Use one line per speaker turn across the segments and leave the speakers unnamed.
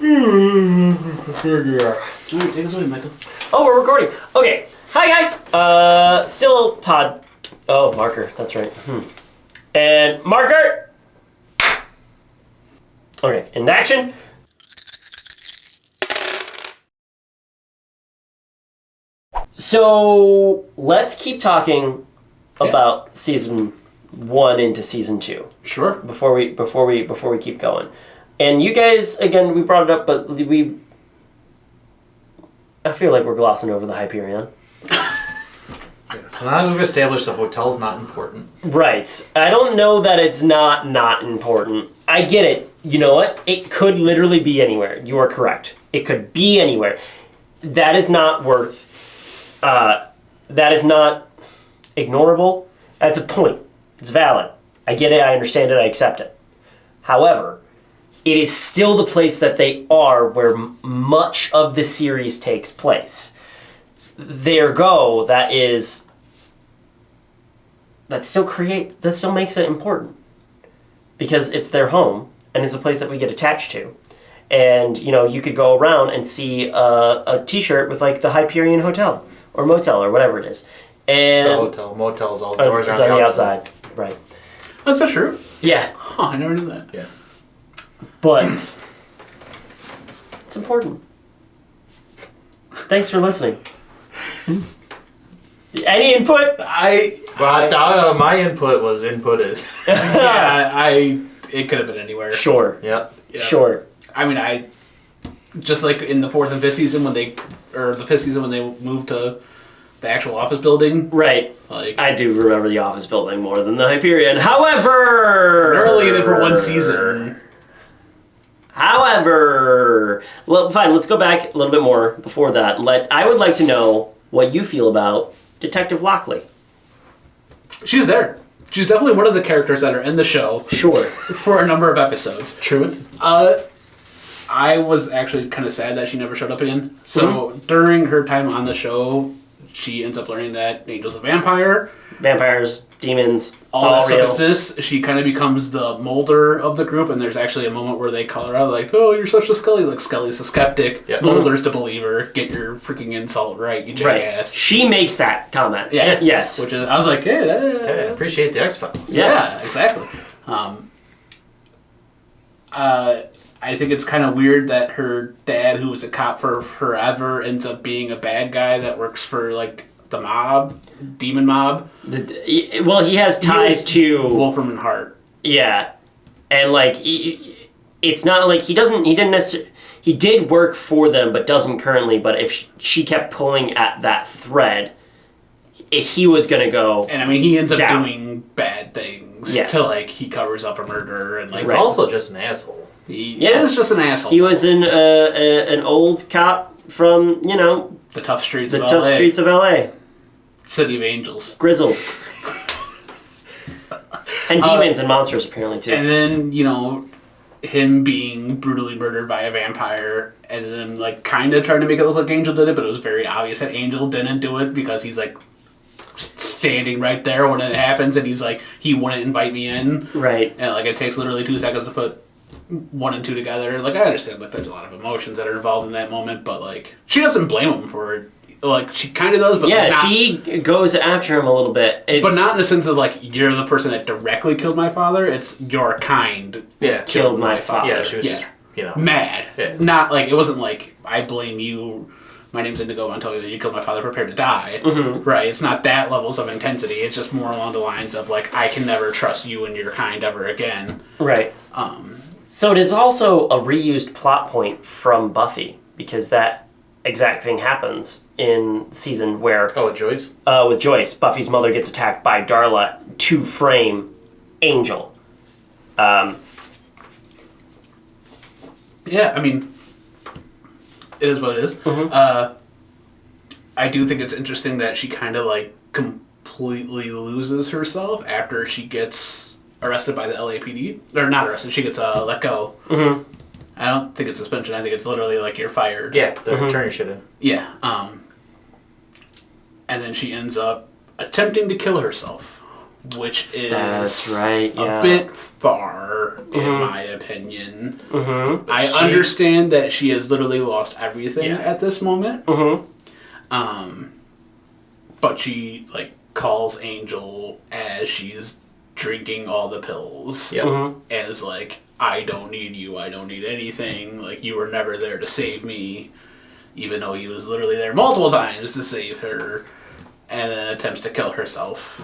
Take us away, Michael.
Oh, we're recording. Okay. Hi, guys. Still pod. Oh, marker. That's right. And marker. Okay. In action. So let's keep talking about season 1 into season 2.
Sure.
Before we keep going. And you guys, again, we brought it up, but I feel like we're glossing over the Hyperion.
Yeah, so now that we've established the hotel's not important.
Right. I don't know that it's not important. I get it. You know what? It could literally be anywhere. You are correct. It could be anywhere. That is not that is not ignorable. That's a point. It's valid. I get it. I understand it. I accept it. However, it is still the place that they are where much of the series takes place. That still makes it important. Because it's their home, and it's a place that we get attached to. And, you could go around and see a t-shirt with, like, the Hyperion Hotel, or Motel, or whatever it is. And
It's a hotel. Motel's all doors
it's
on
on
the
the
outside.
Right.
That's not true.
Yeah.
Huh, I never knew that.
Yeah.
But it's important. Thanks for listening. Any input?
My input was inputted.
It could have been anywhere.
Sure.
Yep.
Yeah.
Sure.
I mean, just like in the fourth and fifth season when they moved to the actual office building.
Right.
Like,
I do remember the office building more than the Hyperion. However,
they're only in it for one season.
However, well, fine. Let's go back a little bit more before that. I would like to know what you feel about Detective Lockley.
She's there. She's definitely one of the characters that are in the show.
Sure.
For a number of episodes.
Truth.
I was actually kind of sad that she never showed up again. So during her time on the show, she ends up learning that Angel's a vampire.
Vampires, demons, it's
All that
all
stuff
real.
exists. She kind of becomes the molder of the group, and there's actually a moment where they call her out, like, "Oh, you're such a Scully." Like, Scully's a skeptic.
Yep.
Mulder's the believer. Get your freaking insult right, you jackass.
Right. She makes that comment.
Yeah.
Yes.
Which is, I was like, hey,
Okay, appreciate the X-Files.
yeah, exactly. I think it's kind of weird that her dad, who was a cop for forever, ends up being a bad guy that works for, like, the mob, demon mob.
Well, he has ties to
Wolfram and Hart.
Yeah, and like it's not like he didn't necessarily. He did work for them, but doesn't currently. But if she kept pulling at that thread, he was gonna go.
And I mean, he ends up
down.
doing bad things.
Yes.
To, like, he covers up a murder and, like,
He's also just an asshole.
he is just an asshole.
He was an old cop from
the tough streets
the
of
tough
LA.
streets of L.A.
City of Angels.
Grizzled. And demons and monsters apparently too.
And then, him being brutally murdered by a vampire, and then, like, kind of trying to make it look like Angel did it, but it was very obvious that Angel didn't do it because he's, like, standing right there when it happens, and he's like, he wouldn't invite me in.
Right.
And, like, it takes literally 2 seconds to put 1 and 2 together. Like, I understand, like, there's a lot of emotions that are involved in that moment, but, like, she doesn't blame him for it. Like, she kind of does, but
Yeah,
not,
she goes after him a little bit.
but not in the sense of, like, you're the person that directly killed my father. It's your kind
Yeah.
killed my father.
Yeah, she was just,
mad.
Yeah.
Not, like, it wasn't like, I blame you, my name's Indigo, I'm telling you that you killed my father, prepare to die.
Mm-hmm.
Right, it's not that levels of intensity. It's just more along the lines of, like, I can never trust you and your kind ever again.
Right. So it is also a reused plot point from Buffy, because that exact thing happens in season where
Oh, Joyce?
with Joyce, Buffy's mother gets attacked by Darla to frame Angel.
Yeah, I mean, it is what it is.
Mm-hmm.
I do think it's interesting that she kind of, like, completely loses herself after she gets arrested by the LAPD. Or not arrested, she gets let go.
Mm-hmm.
I don't think it's suspension. I think it's literally, like, you're fired.
Yeah, they're turning shit in.
Yeah. And then she ends up attempting to kill herself which is
That's right, yeah.
a bit far, in my opinion.
Mm-hmm.
I understand that she has literally lost everything at this moment.
Mm-hmm.
But she, like, calls Angel as she's drinking all the pills.
Yep.
Mm-hmm.
And is like, I don't need you. I don't need anything. Like, you were never there to save me. Even though he was literally there multiple times to save her. And then attempts to kill herself.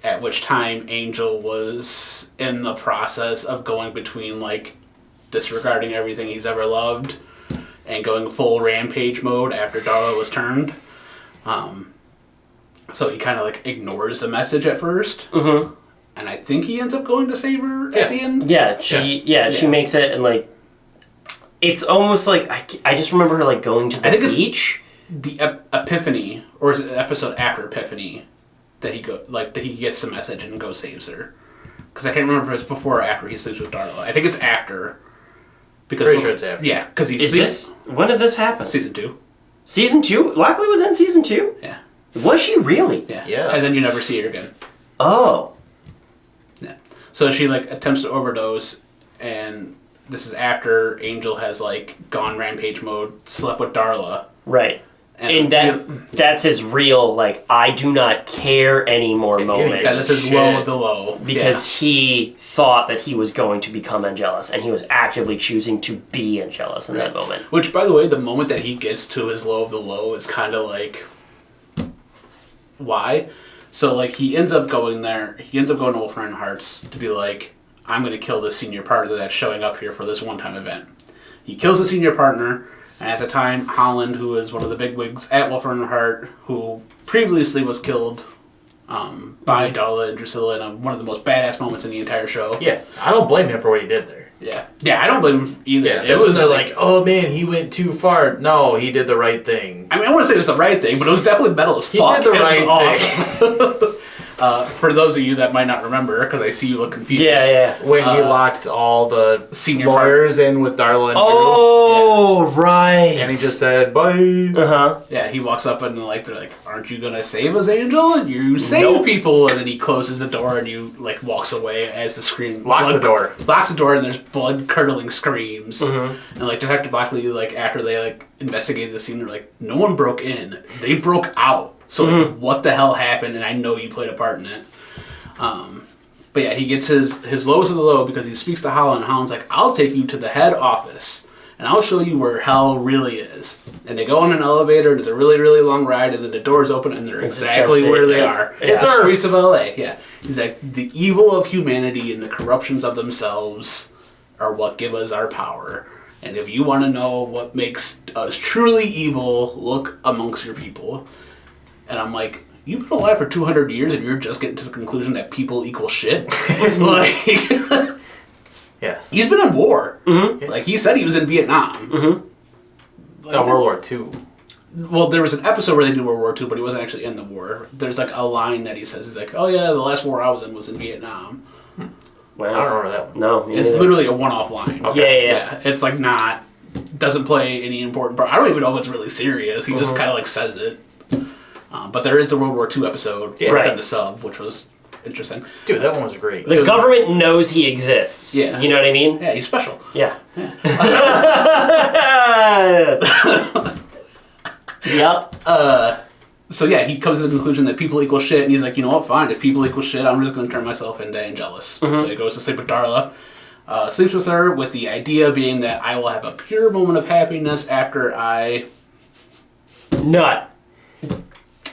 At which time Angel was in the process of going between, like, disregarding everything he's ever loved and going full rampage mode after Darla was turned. So he kind of, like, ignores the message at first.
Mm-hmm.
And I think he ends up going to save her at the end.
Yeah, she makes it, and, like, it's almost like, I just remember her, like, going to the beach.
The Epiphany, or is it the episode after Epiphany, that he gets the message and goes saves her. Because I can't remember if it's before or after he sleeps with Darla. I think it's after. Because
Pretty sure it's after.
Yeah, because he sleeps.
When did this happen?
Season 2.
Season 2? Lockley was in season 2?
Yeah.
Was she really?
Yeah. And then you never see her again.
Oh.
Yeah. So she, like, attempts to overdose, and this is after Angel has, like, gone rampage mode, slept with Darla.
Right. And that's his real, like, I do not care anymore moment.
That is his low of the low.
Because he thought that he was going to become Angelus, and he was actively choosing to be Angelus in that moment.
Which, by the way, the moment that he gets to his low of the low is kind of like... Why? So, like, he ends up going there. He ends up going to Wolfram Hearts to be like, I'm going to kill this senior partner that's showing up here for this one-time event. He kills the senior partner, and at the time, Holland, who is one of the bigwigs at Wolfram Heart, who previously was killed by Darla and Drusilla in one of the most badass moments in the entire show.
Yeah, I don't blame him for what he did there.
Yeah, I don't blame him either.
Yeah, it was like, oh man, he went too far. No, he did the right thing.
I mean, I want to say it was the right thing, but it was definitely metal as fuck.
He did the right thing.
Awesome. For those of you that might not remember, because I see you look confused.
Yeah.
When he locked all the
senior
lawyers in with Darla and Drew.
Oh, right.
And he just said, bye.
Uh-huh.
Yeah, he walks up and, like, they're like, aren't you gonna save us, Angel? And you save people. And then he closes the door and you, like, walks away as the scream...
Locks the door
and there's blood-curdling screams. And, like, Detective Lockley, like, after they, like, investigated the scene, they're like, no one broke in. They broke out. So, like, what the hell happened? And I know you played a part in it. But yeah, he gets his lowest of the low because he speaks to Holland, and Holland's like, I'll take you to the head office, and I'll show you where hell really is. And they go on an elevator, and it's a really, really long ride, and then the doors open, and they're exactly where they are. It's the streets of LA, yeah. He's like, the evil of humanity and the corruptions of themselves are what give us our power. And if you want to know what makes us truly evil, look amongst your people. And I'm like, you've been alive for 200 years and you're just getting to the conclusion that people equal shit? Like,
yeah.
He's been in war.
Mm-hmm.
Like, he said he was in Vietnam.
Mm-hmm.
Like,
World War II.
Well, there was an episode where they did World War II, but he wasn't actually in the war. There's, like, a line that he says. He's like, oh, yeah, the last war I was in Vietnam.
Well,
I don't remember that one.
No.
It's literally a one-off line.
Okay. Yeah.
It's, like, doesn't play any important part. I don't even know if it's really serious. He just kind of, like, says it. But there is the World War II episode.
Yeah.
It's in the sub, which was interesting.
Dude, that one was great.
The government knows he exists.
Yeah.
You know what I mean?
Yeah, he's special.
Yeah. Yep.
So yeah, he comes to the conclusion that people equal shit, and he's like, you know what, fine, if people equal shit, I'm just going to turn myself into Angelus. So he goes to sleep with Darla, sleeps with her, with the idea being that I will have a pure moment of happiness after I...
Nut.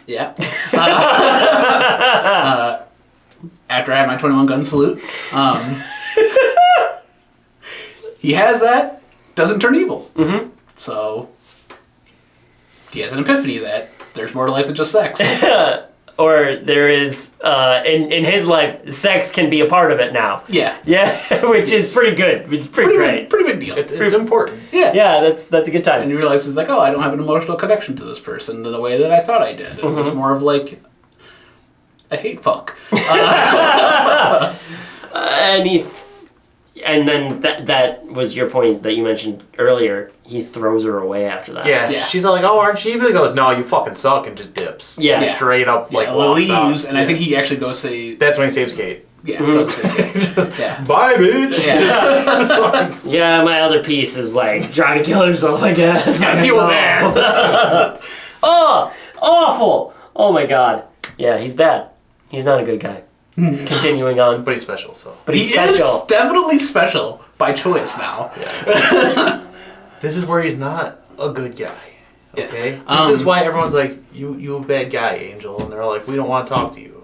Yeah. After I have my 21 gun salute. He has that, doesn't turn evil. Mm-hmm. So, he has an epiphany that there's more to life than just sex.
Or there is, in his life, sex can be a part of it now.
Yeah.
Yeah, which is pretty good. Pretty great.
Pretty big deal.
It's important.
Yeah.
Yeah, that's a good time.
And you realize it's like, oh, I don't have an emotional connection to this person in the way that I thought I did. It was more of like a hate fuck.
And And then that was your point that you mentioned earlier. He throws her away after that.
Yeah,
Yeah.
she's like, oh, aren't you evil? He goes, no, you fucking suck, and just dips.
Yeah.
Straight up, like,
leaves,
walks out.
and I think he actually goes say,
That's when he saves Kate.
yeah,
Just,
yeah.
bye, bitch.
Yeah.
Yeah, my other piece is like trying to kill herself, I guess. I
Deal
don't
with
know.
that.
Oh, awful. Oh my god. Yeah, he's bad. He's not a good guy. Continuing on.
But he's special, so.
But he's
He
special.
is definitely special by choice now.
This is where he's not a good guy.
Yeah.
Okay? This
Um,
is why everyone's like, you a bad guy, Angel. And they're like, we don't want to talk to you.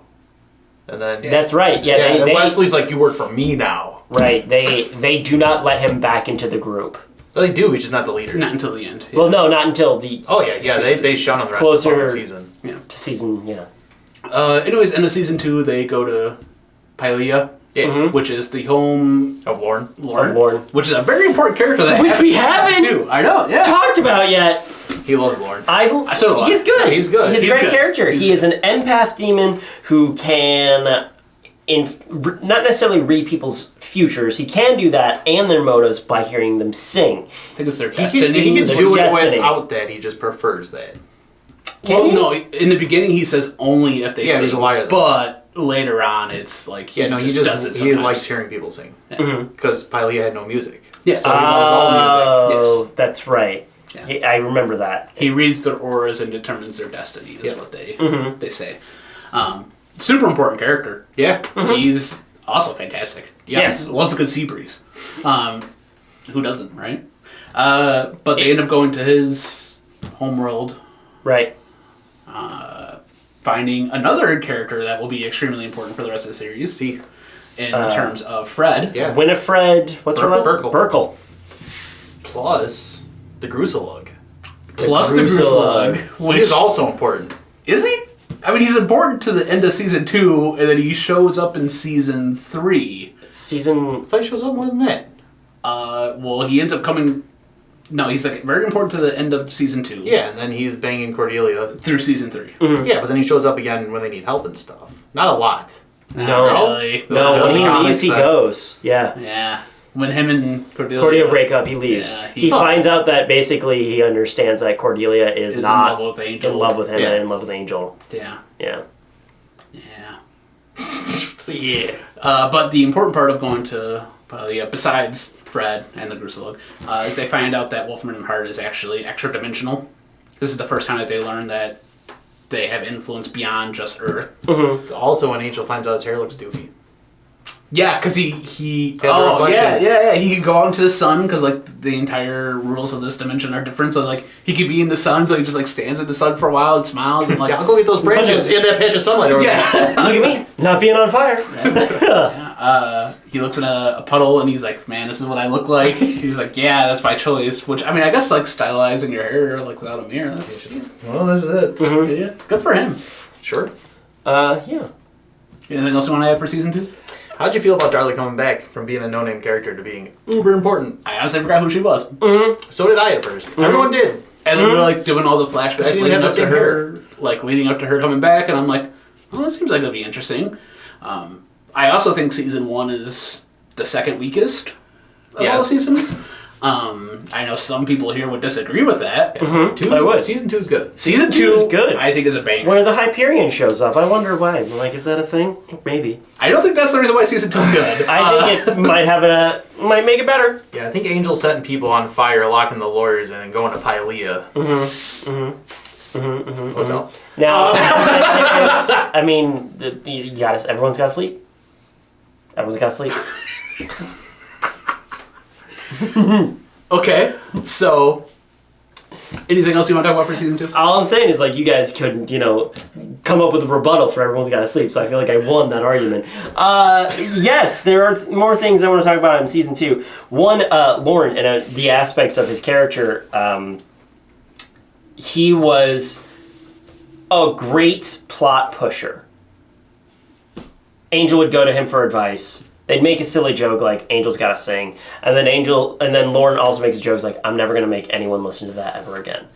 And then...
That's right. Yeah,
and
they
Wesley's like, you work for me now.
right. They do not let him back into the group.
Well, they do, he's just not the leader.
Not until the end. Yeah.
Well, no, not until the
Oh, yeah, they shun him the rest
Closer-
of the fucking season.
season. Yeah.
Anyways, end of season 2, they go to Pylea,
Yeah.
which is the home
Of Lorne.
Lorne,
Of Lorne.
which is a very important character that
Which we
happens in season
haven't
2. I know, yeah.
Talked about yet.
He loves Lorne.
So do I.
He's good.
He's good.
He's a
He's
great
good.
character. He is an empath demon who can, not necessarily read people's futures. He can do that and their motives by hearing them sing.
I think it's their
He
destiny.
can
Their
do it
destiny.
without that, he just prefers that.
Can
Well,
he?
no, in the beginning he says only if they
Yeah,
sing.
there's a liar there.
But later on it's like he
Yeah, no,
just does it
he
sometimes.
likes hearing people sing.
Mm-hmm.
Because Pylea had no music.
Yeah.
So he knows all music.
Oh, that's right.
Yeah.
I remember that.
He reads their auras and determines their destiny, is
Yeah.
what
Mm-hmm.
they say. Super important character.
Yeah.
He's also fantastic. Yeah,
Yes.
loves a good sea breeze. Who doesn't, right? But they end up going to his homeworld,
Right.
finding another character that will be extremely important for the rest of the series.
See.
In terms of Fred.
Yeah.
Winifred. What's her name?
Burkle.
Burkle.
Plus, the Gruselug.
Plus the
Gruselug.
Gruselug.
He
Which
is also important.
is he? I mean, he's important to the end of season 2, and then he shows up in season 3.
Season.
I thought he shows up more than that.
Well, he ends up coming. No, he's like very important to the end of season 2.
Yeah, and then he's banging Cordelia.
Through season 3.
Yeah, but then he shows up again when they need help and stuff. Not a lot.
No.
Really.
No,
Just
when
the
he
comics
leaves, he
then.
goes. Yeah.
Yeah. When him and Cordelia,
Cordelia break up, he leaves.
Yeah,
he finds out that basically he understands that Cordelia is
is
not
in love with Angel.
in love with him
Yeah.
and in love with Angel.
Yeah.
Yeah.
Yeah.
Yeah.
But the important part of going to Pylea, besides Fred and the Gruselug, is they find out that Wolfram and Hart is actually extra dimensional. This is the first time that they learn that they have influence beyond just Earth.
It's also when Angel finds out his hair looks doofy.
Yeah, because he
Has a reflection.
yeah. He could go out into the sun because like the entire rules of this dimension are different. So like he could be in the sun, so he just like stands in the sun for a while and smiles and like
Yeah, I'll go get those branches in that patch of sunlight over there.
yeah.
Look at me, not being on fire.
He looks in a puddle and he's like, "Man, this is what I look like." He's like, "Yeah, that's my choice." Which I mean, I guess like stylizing your hair like without a mirror. That's just,
Well, this is it.
yeah, good for him.
Sure.
Yeah.
Anything else you want to add for season 2?
How'd you feel about Darlie coming back from being a no-name character to being uber important?
I honestly forgot who she was.
So did I at 1st. Everyone did.
And then we're like doing all the flashbacks
She didn't
leading
have
up
the
to
same
her, like leading up to her coming back, and I'm like, "Oh, that seems like it'll be interesting." I also think season 1 is the second weakest of all
Yes.
seasons. I know some people here would disagree with that.
I would.
Season 2 is good.
Season
Season
2
2 is good.
I think is a banger.
Where the Hyperion shows up, I wonder why. Like, is that a thing? Maybe.
I don't think that's the reason why season 2 is good.
I think it might make it better.
Yeah, I think Angel's setting people on fire, locking the lawyers in, and going to Pylea. Hotel.
Now, I mean, you gotta. Everyone's gotta sleep. Everyone's gotta sleep.
Okay, so anything else you want to talk about for season 2?
All I'm saying is, like, you guys couldn't, come up with a rebuttal for everyone's gotta sleep. So I feel like I won that argument. Yes, there are more things I want to talk about in season 2. One, Lorne and the aspects of his character. He was a great plot pusher. Angel would go to him for advice. They'd make a silly joke like Angel's gotta sing, and then Lorne also makes jokes like I'm never gonna make anyone listen to that ever again.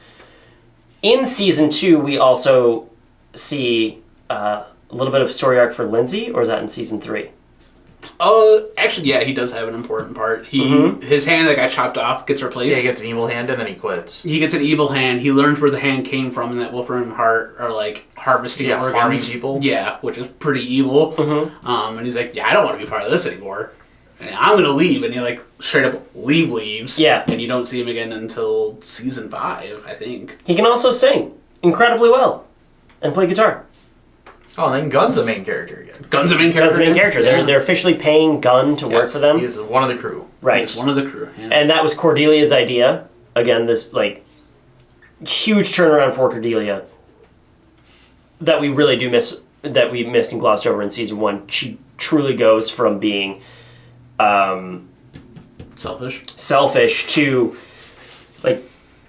In season 2, we also see a little bit of story arc for Lindsay, or is that in season 3?
Actually, yeah, he does have an important part. His hand that got chopped off gets replaced.
Yeah, he gets an evil hand and then he quits.
He gets an evil hand. He learns where the hand came from, and that Wolfram Hart are like harvesting organs.
Farming people.
Yeah, which is pretty evil. And he's like, yeah, I don't want to be part of this anymore. And I'm gonna leave, and he like straight up leaves.
Yeah.
And you don't see him again until season 5, I think.
He can also sing incredibly well and play guitar.
Oh, and then Gunn's a main character again.
Gunn's the main character.
Gunn's the main character.
Yeah.
They're officially paying Gunn to work for them.
He's one of the crew.
Right.
He's one of the crew. Yeah.
And that was Cordelia's idea. Again, this like huge turnaround for Cordelia that we really do miss, that we missed and glossed over in season 1. She truly goes from being selfish to like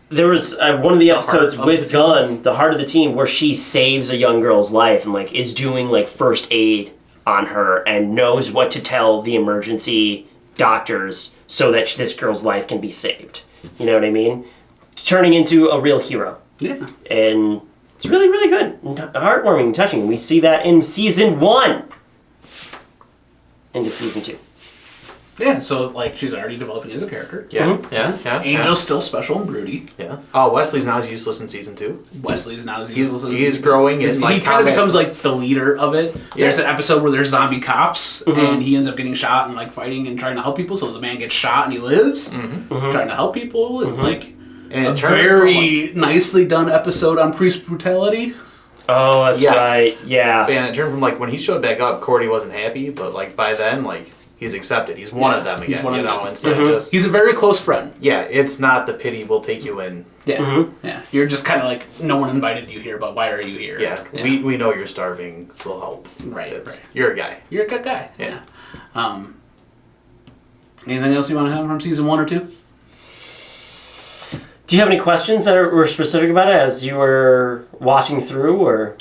there was one of the episodes with Gunn, the heart of the team, where she saves a young girl's life and like is doing like first aid on her and knows what to tell the emergency doctors so that this girl's life can be saved. You know what I mean? Turning into a real hero.
Yeah.
And it's really, really good. And heartwarming and touching. We see that in season 1 into season 2.
Yeah, so like she's already developing as a character.
Yeah, yeah.
Angel's still special and broody.
Yeah. Oh, Wesley's not as useless in season 2.
Wesley's not as useless as
he's growing.
and he kind of becomes like the leader of it.
Yeah.
There's an episode where there's zombie cops, and he ends up getting shot and like fighting and trying to help people. So the man gets shot and he lives, trying to help people, and like a very nicely done episode on priest brutality.
Oh, that's right. Yeah.
And it turned from like when he showed back up, Cordy wasn't happy, but like by then, like he's accepted. He's one of them again.
He's one of them.
Instead of just
He's a very close friend.
yeah, it's not the pity will take you in.
Yeah, yeah. You're just kind of like no one invited you here, but why are you here?
Yeah, we know you're starving. We'll help.
Right.
You're a guy.
You're a good guy. Yeah. Anything else you want to have from season 1 or 2?
Do you have any questions that were specific about it as you were watching through, or?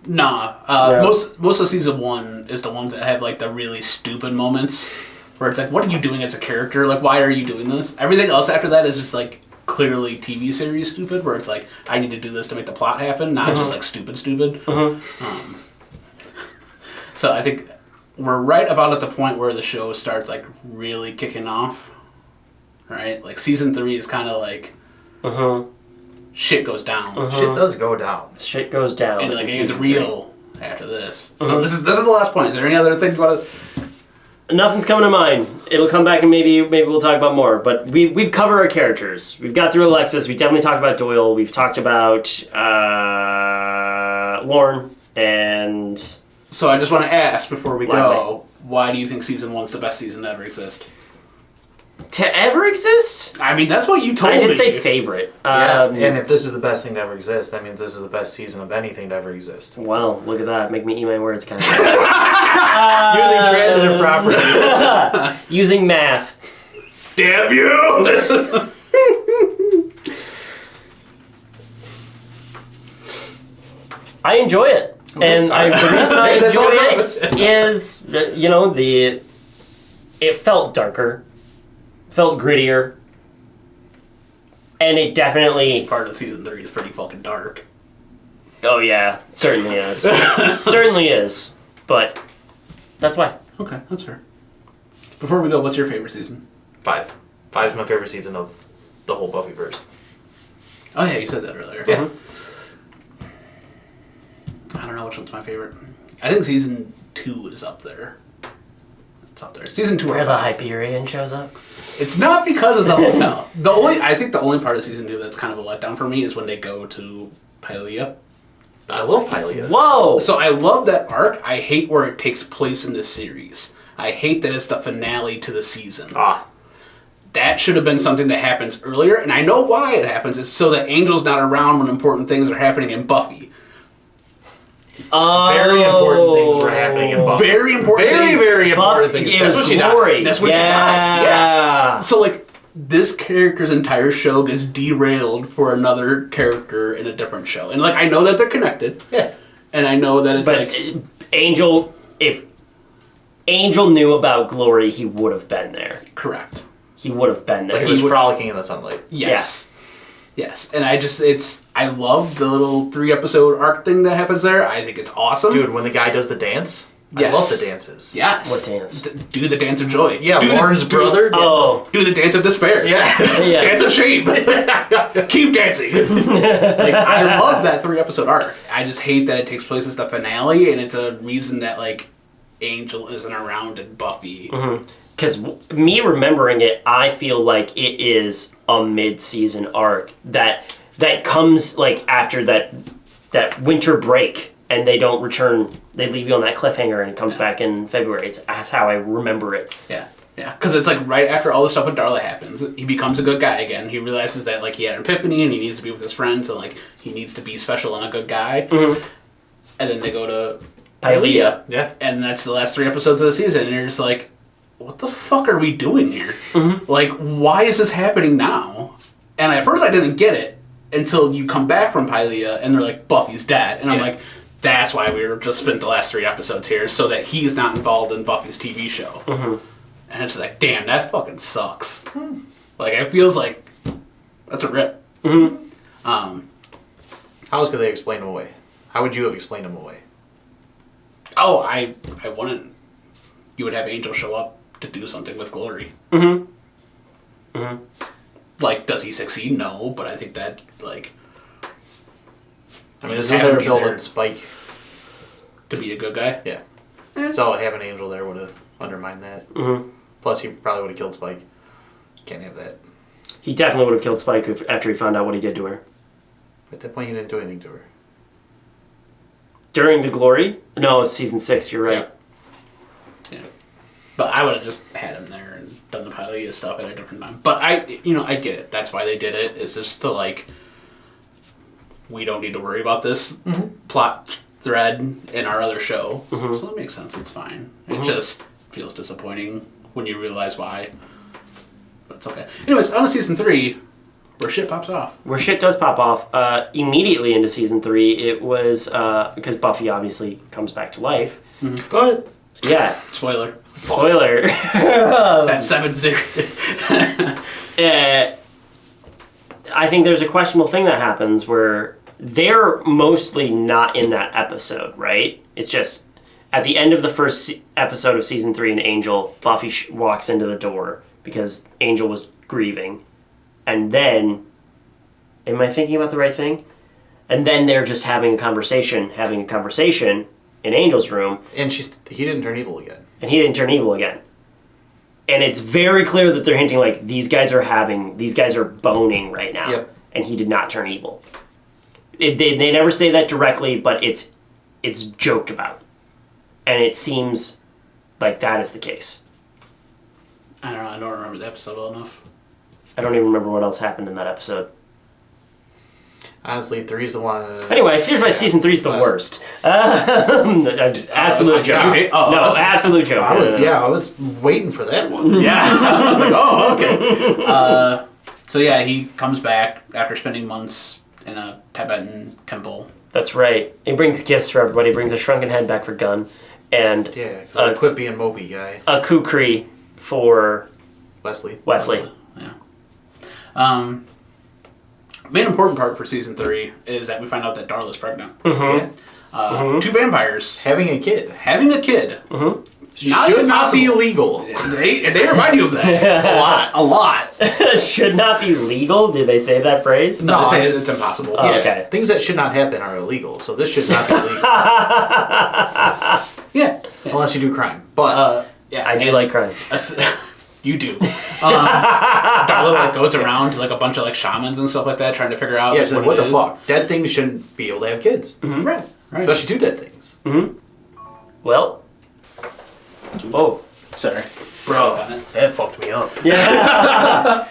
Nah.
No.
Most of season 1 is the ones that have like the really stupid moments where it's like, what are you doing as a character? Like, why are you doing this? Everything else after that is just like clearly TV series stupid, where it's like, I need to do this to make the plot happen, not just like stupid. So I think we're right about at the point where the show starts like really kicking off. Right? Like season 3 is kind of like shit goes down.
Shit does go down.
Shit goes down.
And like it's real after this. So this is the last point. Is there any other things about it?
Nothing's coming to mind. It'll come back and maybe we'll talk about more. But we've covered our characters. We've got through Alexis. We definitely talked about Doyle. We've talked about Lorne and.
So I just want to ask before we go, why do you think season 1's the best season to ever exist?
To ever exist?
I mean, that's what you told me.
I didn't say favorite.
Yeah, and if this is the best thing to ever exist, that means this is the best season of anything to ever exist.
Well, look at that. Make me eat my words, kind of.
Using transitive property.
Using math.
Damn you!
I enjoy it. And the reason I enjoy it is, it felt darker, felt grittier, and it definitely...
Part of season 3 is pretty fucking dark.
Oh yeah, certainly is. Certainly is. But that's why.
Okay, that's fair. Before we go, what's your favorite season?
5. 5 is my favorite season of the whole Buffyverse.
Oh yeah, you said that earlier.
Yeah.
I don't know which one's my favorite. I think season 2 is up there. It's up there. Season 2
Where the Hyperion shows up.
It's not because of the hotel. I think the only part of season 2 that's kind of a letdown for me is when they go to Pylea.
I love Pylea.
Whoa!
So I love that arc. I hate where it takes place in this series. I hate that it's the finale to the season. That should have been something that happens earlier, and I know why it happens. It's so that Angel's not around when important things are happening in Buffy.
Very important things were happening in Buffy.
Very important things.
Very important things.
That's
what she
glory.
dies.
That's when she dies. Yeah. So like this character's entire show gets derailed for another character in a different show, and like I know that they're connected.
Yeah.
And I know that it's
but Angel, if Angel knew about Glory, he would have been there.
Correct.
He would have been there.
Like he was frolicking in the sunlight.
Yes. Yeah. Yes. And I love the little 3-episode arc thing that happens there. I think it's awesome.
Dude, when the guy does the dance,
Yes.
I love the dances.
Yes.
What dance?
Do the dance of joy.
Yeah,
do
Lauren's brother.
Oh,
Do the dance of despair.
Yes.
Yeah.
Dance of shame. Keep dancing. Like, I love that 3-episode arc. I just hate that it takes place as the finale, and it's a reason that like Angel isn't around in Buffy.
because me remembering it, I feel like it is a mid-season arc that comes like after that winter break, and they don't return. They leave you on that cliffhanger, and it comes back in February. That's how I remember it.
Yeah. Yeah, because it's like right after all the stuff with Darla happens, he becomes a good guy again. He realizes that like he had an epiphany and he needs to be with his friends and like he needs to be special and a good guy. And then they go to
Pylea.
Yeah.
and that's the last 3 episodes of the season, and you're just like, what the fuck are we doing here? Like, why is this happening now? And at first I didn't get it until you come back from Pylea and they're like, Buffy's dead. And I'm
Yeah.
like, that's why we were just spent the last 3 episodes here, so that he's not involved in Buffy's TV show. And it's like, damn, that fucking sucks. Like, it feels like that's a rip.
How else could they explain him away? How would you have explained him away?
Oh, I wouldn't. You would have Angel show up to do something with Glory. Like, does he succeed? No, but I think that, like,
I mean,
Just
isn't
have him
there
be
building
there.
Spike?
to be a good guy.
Yeah. So having Angel there would have undermined that. Plus, he probably would have killed Spike. Can't have that.
He definitely would have killed Spike after he found out what he did to her.
At that point, he didn't do anything to her.
During the glory? No, it's season 6, you're right.
Yeah. But I would have just had him there and done the Pylea stuff at a different time. But I get it. That's why they did it. It's just to, like, we don't need to worry about this plot thread in our other show. So it makes sense. It's fine. It just feels disappointing when you realize why. But it's okay. Anyways, on to season 3, where shit pops off.
Where shit does pop off, immediately into season 3, it was, because Buffy obviously comes back to life.
But
Yeah,
Spoiler.
spoiler.
That's 7-0.
I think there's a questionable thing that happens where they're mostly not in that episode, right? It's just at the end of the first episode of season 3 in Angel, Buffy walks into the door because Angel was grieving. And then, am I thinking about the right thing? And then they're just having a conversation in Angel's room,
and he didn't turn evil again.
and he didn't turn evil again. And it's very clear that they're hinting like these guys are boning right now,
Yep.
and he did not turn evil. They never say that directly, but it's joked about, and it seems like that is the case.
I don't know. I don't remember the episode well enough.
I don't even remember what else happened in that episode.
Honestly, 3's the one.
Anyways, here's why season 3 is the worst. I'm just absolute joke.
okay. Oh,
No,
that's-
absolute joke.
I was waiting for that one.
Yeah. I'm like, oh, okay. So yeah, he comes back after spending months in a Tibetan temple.
That's right. He brings gifts for everybody. He brings a shrunken head back for Gunn, and
Yeah, because I quit being mopey guy.
a kukri for
Wesley.
Wesley.
Yeah. Main important part for season 3 is that we find out that Darla's pregnant.
Yeah.
2 vampires
Having a kid.
having a kid. Not
Should not be
impossible.
illegal.
They remind you of that a lot.
Should not be legal. Did they say that phrase?
No,
No,
they say
I-
it's impossible.
Oh,
Yeah,
okay.
things that should not happen are illegal, so this should not be legal.
Yeah.
Unless you do crime. But
Yeah.
I do like crime.
You do. Darla like goes around to like a bunch of like shamans and stuff like that, trying to figure out
yeah,
like,
so
what
what
it
the
is.
fuck? Dead things shouldn't be able to have kids.
Right. Right.
Especially 2 dead things.
Well. Oh.
Sorry.
Bro, that fucked me up.
Yeah.